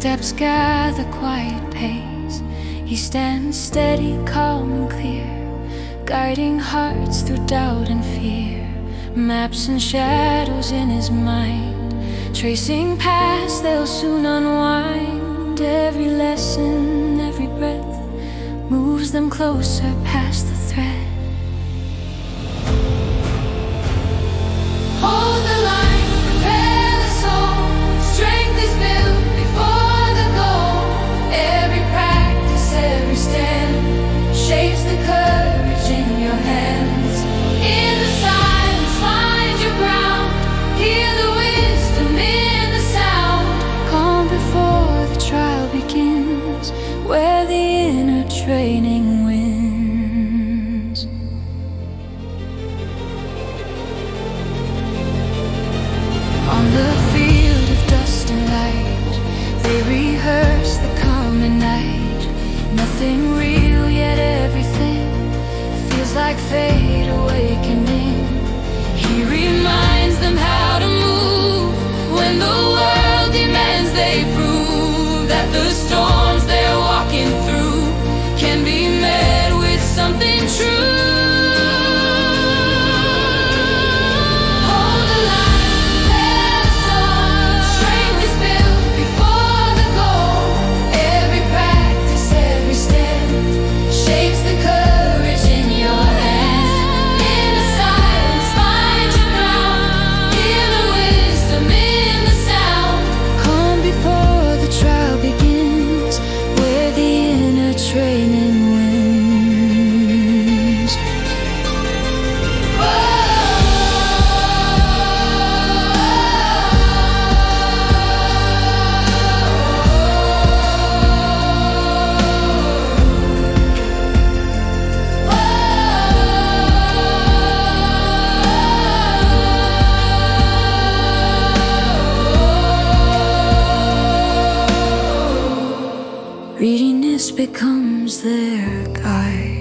steps gather quiet pace. He stands steady, calm and clear, guiding hearts through doubt and fear. Maps and shadows in his mind, tracing paths they'll soon unwind. Every lesson, every breath moves them closer past the threat. Hold the line, prepare the soul. Strength is built before the goal. Every practice, every stand shapes the courage in your hands. In the silence, find your ground. Hear the wisdom in the sound. Calm before the trial begins, where the inner training wins. On the field of dust and light, they rehearse the coming night. Nothing real, yet everything feels like fate awakening. He reminds them how to move when the world demands they prove that the storms they're walking through can be met with something true. Hold the line, prepare the soul. Strength is built before the goal. Every practice, every step shapes the courage in your hands. In the silence, find your ground. Hear the wisdom in the sound. Calm before the trial begins, where the inner training wins. Readiness becomes their guide.